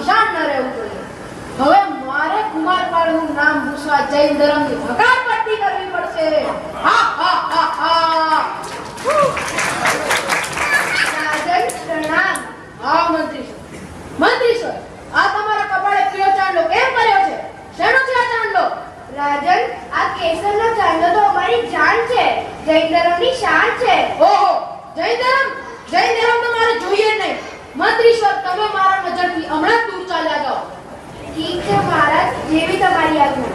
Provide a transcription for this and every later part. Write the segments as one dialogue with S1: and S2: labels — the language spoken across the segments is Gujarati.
S1: નિશાન ન રહેવું જોઈએ. હવે મારે કુમારપાળનું નામ ભૂસવા જૈન ધર્મની હકારપટ્ટી કરવી પડશે. હા હા હા હા. રાજન પ્રણામ. હા મંત્રી સર, આ તમારા કપાળે પીળો ચાંદલો કેમ કર્યો છે? શેનો છે આ ચાંદલો?
S2: રાજન, આ કેસરનો ચાંદલો તો અમારી જાન છે, જૈન ધર્મની શાન છે.
S1: ઓહો, જૈન ધર્મ તો મારે જોઈએ જ નહીં. મંત્રી સર, તમે મારા નજરથી હમણાં જ દૂર ચાલ્યા જાઓ.
S2: ઠીક છે મહારાજ, જેવી તમારી આજ્ઞા.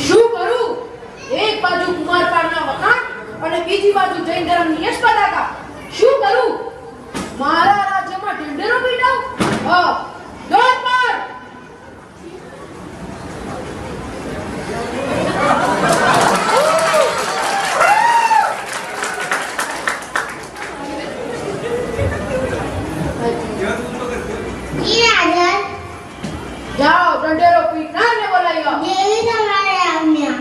S1: શું કરું? એક બાજુ કુમારપાળના વખાણ અને બીજી બાજુ જૈન ધર્મની યશ પતાકા. શું કરું? મારા રાજ્યમાં ઢંઢેરો પીટાવ? હા, દોડ પાડ. જાઓ, ઢંઢેરો પીટનારને બોલાવી આવો.
S2: જેવી તમારી આજ્ઞા.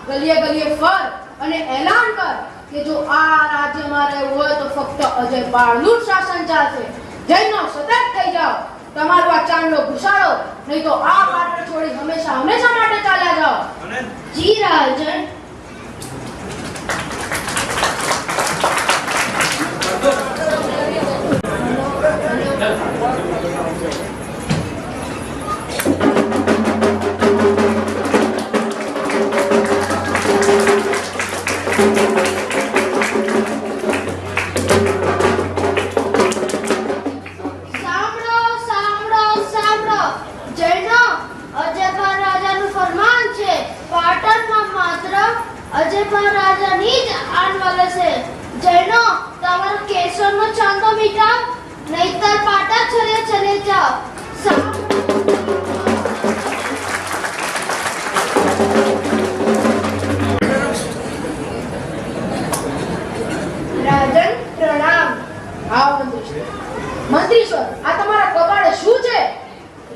S1: ગલીએ ગલીએ ફર અને એલાન કર કે જો આ રાજ્યમાં રહેવું હોય તો ફક્ત અજયપાળનું જ શાસન ચાલશે. જૈનો સતર્ક થઈ જાઓ. તમારો આ ચાંદલો ઘુસાડો, નહીં તો આ પાટણ છોડી હંમેશા માટે ચાલ્યા જાઓ.
S2: જી રાજન.
S3: અજયપાળ રાજાની જ આન વાલે છે. જૈનો, તમારો કેસરનો ચાંદલો મીટાવ, નહીતર પાટા ચલે જાઓ.
S2: રાજન પ્રણામ.
S1: હા મંત્રી સર, આ તમારા કપાળે શું છે?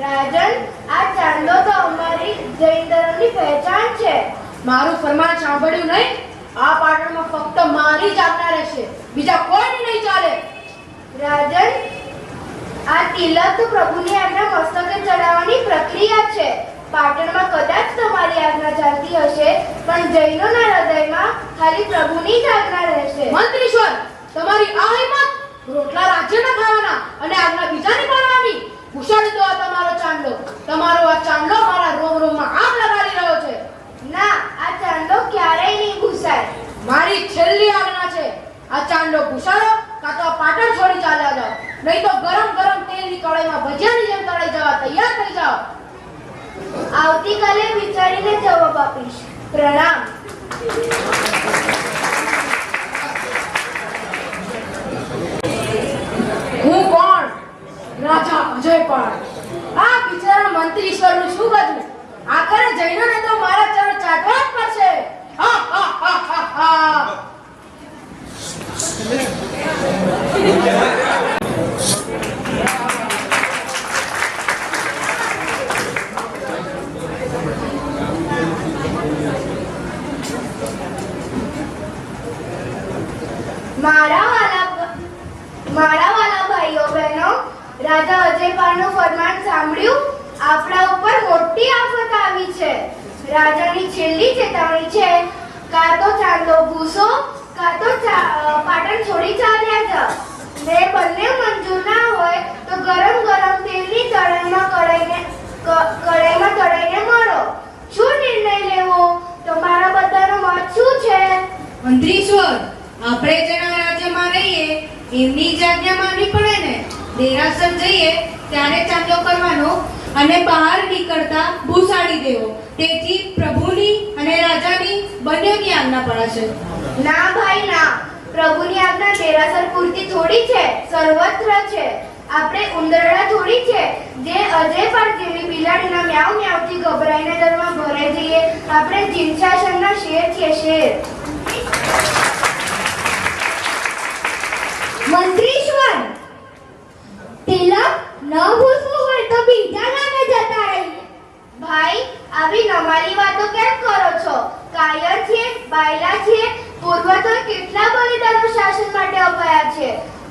S2: રાજન, આ ચાંદલો તો અમારી જૈન ધર્મની પહેચાન છે.
S1: મારું ફરમાન સાંભળ્યું નહીં? આ પાટણમાં ફક્ત મારી જ આજ્ઞા રહેશે, બીજા કોઈની નહીં ચાલે.
S2: રાજન, આ તિલક તો પ્રભુની આજ્ઞા મસ્તકે ચડાવવાની પ્રક્રિયા છે. પાટણમાં કદાચ તમારી આજ્ઞા ચાલતી હશે, પણ જૈનોના હૃદયમાં ખાલી પ્રભુની જ આજ્ઞા રહેશે.
S1: મંત્રી સર, તમારી આ હિંમત! રોટલા રાજ્યના ખાવાના અને આજ્ઞા બીજાની પાડવાની. ઘુસાડી દો આ તમારો ચાંદલો. તમારો આ ચાંદલો મારા રોમમાં આગ લગાડી રહ્યો છે.
S2: ના, આ ચાંદલો ક્યારેય નહીં ઘૂસાય.
S1: મારી છેલ્લી આજ્ઞા છે. આ ચાંદલો ઘુસાડો, કાં તો પાટણ છોડી ચાલ્યા જાઓ, નહીં તો ગરમ ગરમ તેલની કડાઈમાં ભજીયાની જેમ તળાઈ જવા તૈયાર થઈ જાઓ.
S2: આવતીકાલે વિચારીને જવાબ આપીશ. પ્રણામ.
S1: હું કોણ? રાજા અજયપાળ. આ બિચારા મંત્રી ઈશ્વરનું શું બધું? આખરે જૈનોને તો મારા ચરણ ચાટવા જ પડશે. હા હા હા હા હા.
S2: મારા વાલા ભાઈઓ બહેનો, રાજા અજયપાળનું ફરમાન સાંભળ્યું? આપણા ઉપર મોટી આફત આવી છે. રાજાની છેલ્લી ચેતવણી છે, કાં તો ચાંદલો ભૂસો, કાં તો પાટણ છોડી ચાલ્યા જાઓ. ને બંને મંજૂર ના હોય તો ગરમ ગરમ તેલની કડાઈમાં તળાઈને મળો. શું નિર્ણય લેવો? તમારા બધાનો મત શું છે?
S4: મંત્રીશ્વર, આપણે જેના રાજ્યમાં રહીએ એમની જ આજ્ઞા માનવી પડે ને. દેરાસર જઈએ ત્યારે ચાંદલો કરવાનો અને બહાર નીકળતા ભૂસાડી દેવો. તેથી પ્રભુની અને રાજાની બંનેની આજ્ઞા પડાશે.
S2: ના ભાઈ ના, પ્રભુની આજ્ઞા દેરાસર પૂરતી થોડી છે, સર્વત્ર છે. આપણે ઉંદરડા થોડી છે જે અજયપાળ જેવી બિલાડીના મ્યાઉ મ્યાઉથી ગભરાઈને દરમાં ભરાઈ જઈએ. આપણે જીનશાસનના શેર છીએ, શેર.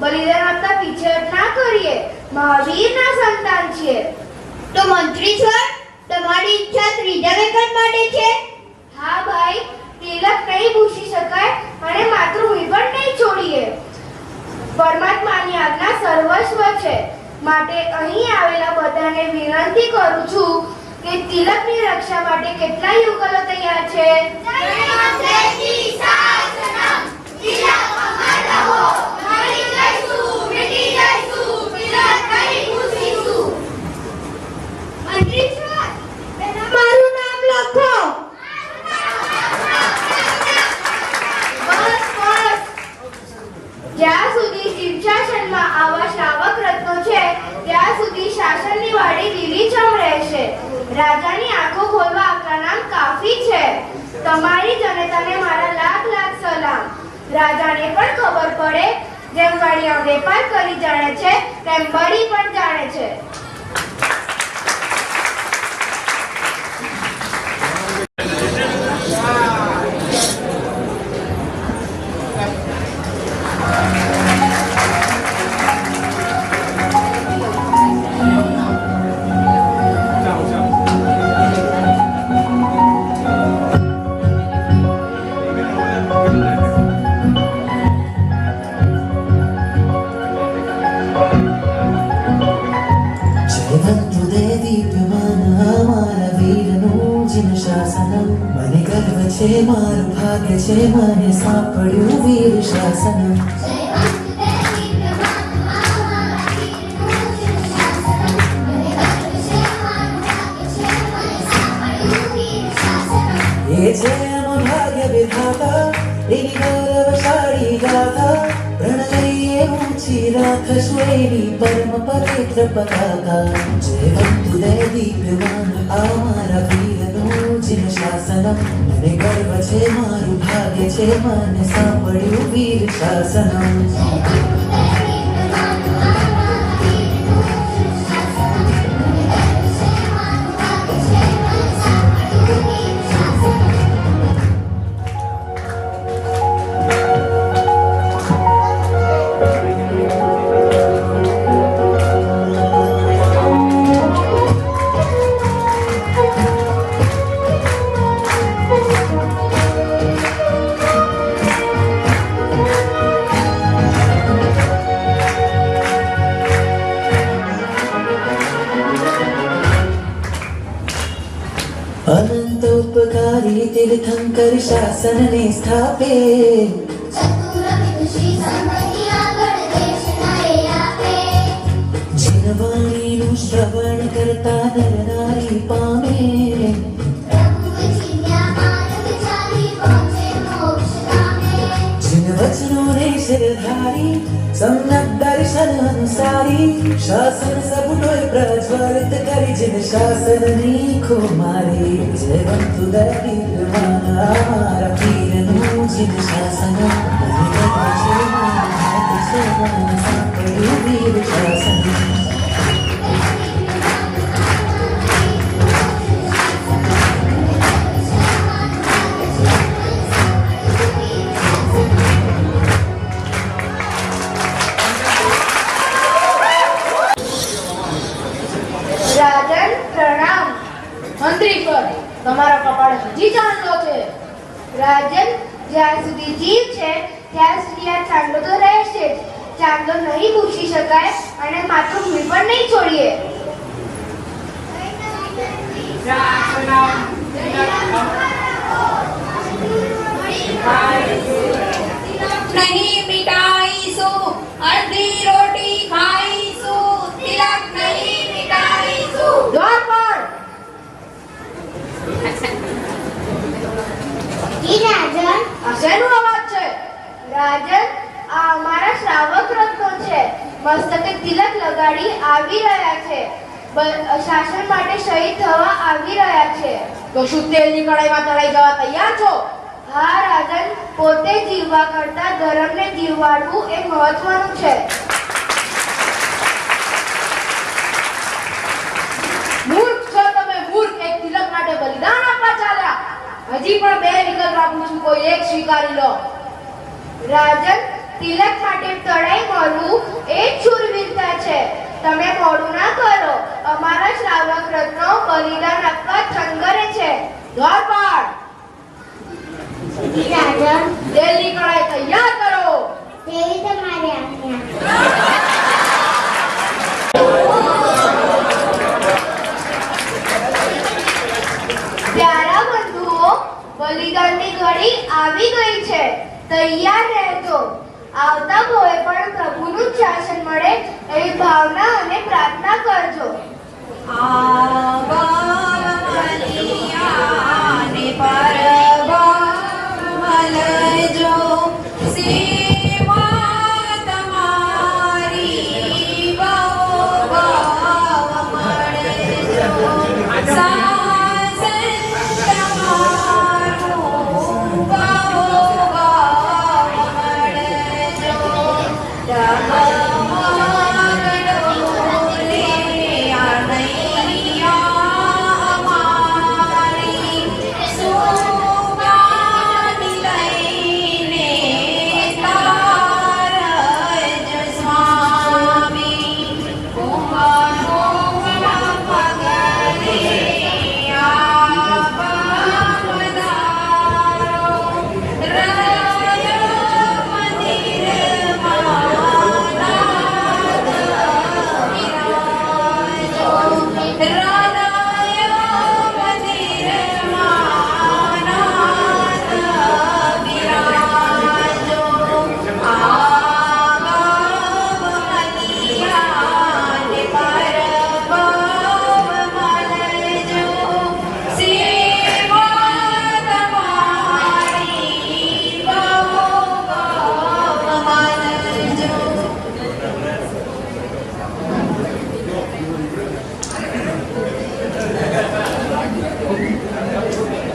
S2: બલિદાન આપતા પીછેહટ ના કરીએ. મહાવીરના સંતાન છીએ.
S3: તો મંત્રી સર, તમારી ઈચ્છા ત્રીજા વેકન માટે છે?
S2: હા ભાઈ, તિલક નહીં ભૂસી શકાય અને માતૃભૂમિ પણ નહીં છોડીએ. પરમાત્માની આજ્ઞા સર્વસ્વ છે. માટે અહીં આવેલા બધાને વિનંતી કરું છું કે તિલકની રક્ષા માટે કેટલા યુગલો તૈયાર છે?
S3: મંત્રી સર, મારું નામ લખો.
S2: બસ બસ. જ્યાં સુધી શિવશાસનમાં આવા શ્રાવક રત્નો છે ત્યાં સુધી શાસનની વાડી લીલીછમ રહેશે. રાજાની આંખો ખોલવા આપણા નામ કાફી છે. તમારી જનતાને મારા લાખ લાખ સલામ. રાજાને પણ ખબર પડે, જેમ વાડિયા વેપાર કરી જાણે છે તેમ બળી પણ જાણે છે.
S5: મારું ભાગ્ય છે મને સાંપડ્યું વીર શાસન. એ છે આમ ભાગ્ય વિધાતા, એની ગૌરવશાળી ગાથા. પ્રણલઈએ ઊંચી રાખશું એની પરમ પવિત્ર પતાકા. જય વંદે દીપ્યમાન આ મારા વીરનું જિન શાસનમ. મને ગર્વ છે મારું ભાગ્ય છે મને સાંભળ્યું વીર શાસનમ. अनंतोपकारी तीर्थंकर शासन ने स्थापे. जिनवाणीનું શ્રવણ કરતા નર નારી પામે. जिन वचनों शिरधारी सम्यक दर्शन अनुसारी. शासन सबनोय प्रज्वलित करी जिन शासनની ખુમારી. જયવંતુ દૈત્યમાન અમારા વીરનું જિન શાસન. સાંભળ્યું વીર શાસન.
S2: રાજન પ્રણામ.
S1: મંત્રી પર તમારા કપાળે હજી ચાંદલો છે.
S2: રાજન, જ્યાં સુધી જીવ છે ત્યાં સુધી આ ચાંદલો તો રહેશે જ. ચાંદલો નહીં ભૂસી શકાય અને માતૃભૂમિ પણ નહીં છોડીએ.
S4: નહીં મિટાઈશું, અડધી રોટી ખાઈશું. તિલક નહીં મિટાઈશું.
S1: દ્વાર પર
S2: રાજન,
S1: આ શેનો અવાજ છે?
S2: રાજન, આ અમારા શ્રાવક રત્નો છે. મસ્તકે તિલક લગાડી આવી રહ્યા છે. શાસન માટે શહીદ થવા આવી રહ્યા છે.
S1: તો શું તેલની કડાઈમાં તળાઈ જવા તૈયાર છો?
S2: હા રાજન, પોતે જીવવા કરતા ધર્મને જીવવાડવું એ મહત્વનું છે.
S1: મૂર્ખ છો તમે, મૂર્ખ. એક તિલક માટે બલિદાન આપવા ચાલ્યા. હજી પણ બે વિકલ્પ આપું છું, કોઈ એક સ્વીકારી લો.
S2: રાજન, તિલક માટે તળાઈ મરવું એ જ શૂરવીરતા છે. તમે મોડું ના કરો. અમારા શ્રાવક રત્નો બલિદાન આપવા થનગરે છે.
S1: દ્વારપાળ
S3: રાજા
S1: તેલની કઢાઈ તૈયાર કરો.
S3: તેવી તમારી આજ્ઞા.
S2: પ્યારા બંધુઓ, બલિદાનની ઘડી આવી ગઈ છે. તૈયાર રહેજો. આવતા ભોએ પણ પ્રભુનું જ શાસન મળે એવી ભાવના અને પ્રાર્થના કરજો.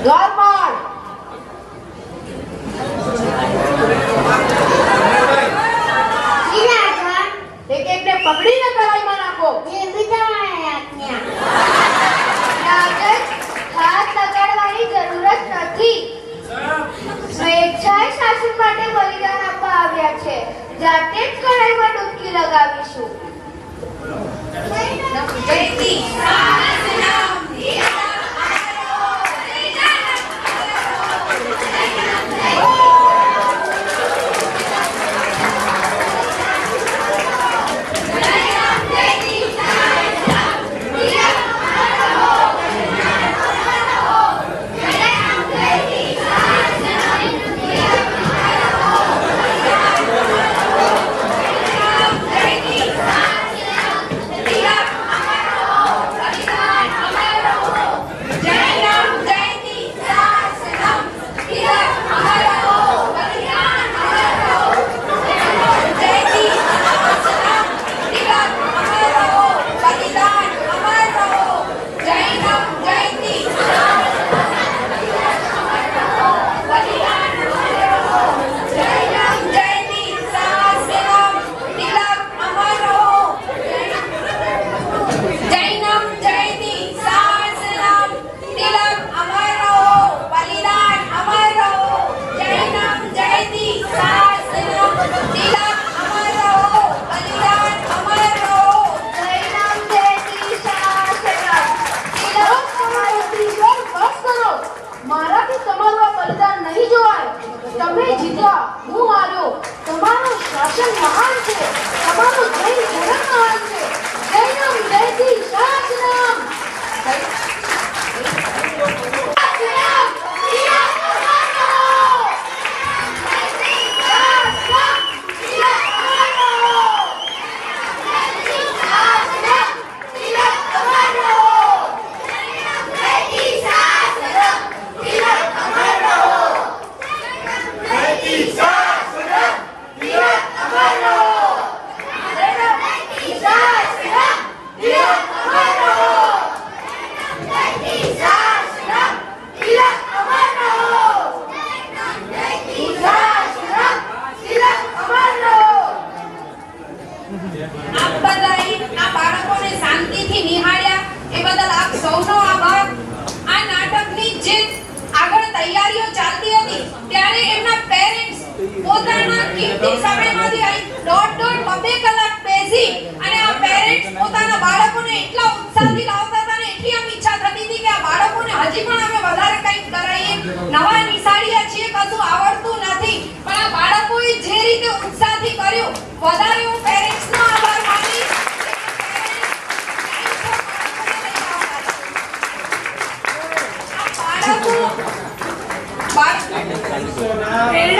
S1: દ્વારપાળ એક એકને પકડીને કઢાઈમાં નાખો.
S3: તેવી તમારી આજ્ઞા.
S2: રાજન, હાથ લગાડવાની જરૂરત નથી. સ્વેચ્છાએ શાસન માટે બલિદાન આપવા આવ્યા છે. જાતે જ કઢાઈમાં ડૂબકી લગાવીશું.
S1: મારાથી તમારું આ બલિદાન નહીં જોવાય. તમે જીત્યા, હું હાર્યો. તમારું શાસન મહાન છે. તમારું જય જનક મહાન છે. જયનામ જયતી શાસનમ.
S2: જય
S6: કિંમતી સમયમાંથી અહીં દોઢ બબે કલાક બેસી અને આ પેરેન્ટ્સ પોતાના બાળકોને એટલા ઉત્સાહથી લાવતા હતા ને એટલી આમ ઈચ્છા થતી હતી કે આ બાળકોને હજી પણ અમે વધારે કંઈક કરાવીએ. નવા નિશાળીયા છીએ, કશું આવડતું નથી, પણ આ બાળકોએ જે રીતે ઉત્સાહથી કર્યું, વધારે હું પેરેન્ટ્સનો આભાર માનીશ.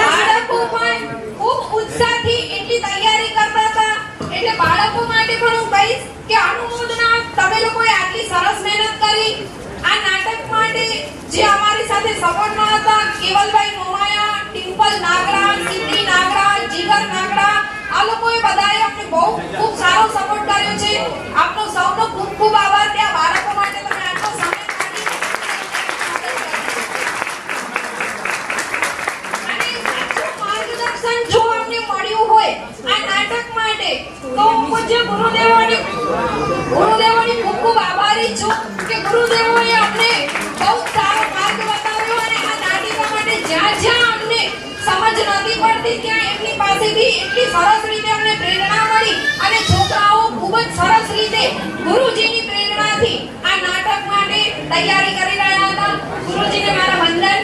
S6: બાળકો પણ ખૂબ ઉત્સાહથી એટલી તૈયારી કરતા હતા. એટલે બાળકો માટે પણ હું કહીશ કે અનુમોદના, તમે લોકોએ આટલી સરસ મહેનત કરી. આ નાટક માટે જે અમારી સાથે સપોર્ટમાં હતા, કેવલભાઈ મોમાયા, ટિમ્પલ નાગરા, સિદ્ધિ નાગરા, જીગર નાગરા, આ લોકોએ બધાએ અમને બહુ ખૂબ સારો સપોર્ટ કર્યો છે. આપનો સૌનો ખૂબ ખૂબ આભાર કે આ બાળકો માટે તમે આટલો સમય કાઢી. અને સાચું માર્ગદર્શન જો અમને મળ્યું હોય આ નાટક માટે, તો હું પૂજ્ય ગુરુદેવોની ખૂબ ખૂબ આભારી છું કે ગુરુદેવોએ અમને બહુ સારો માર્ગ બતાવ્યો. અને આ નાટિકા માટે જ્યાં જ્યાં અમને સમજ નથી પડતી ત્યાં એમની પાસેથી એટલી સરસ રીતે અમને પ્રેરણા મળી. અને છોકરાઓ ખૂબ જ સરસ રીતે ગુરુજીની પ્રેરણાથી આ નાટક માટે તૈયારી કરી રહ્યા હતા. ગુરુજીને મારા વંદન.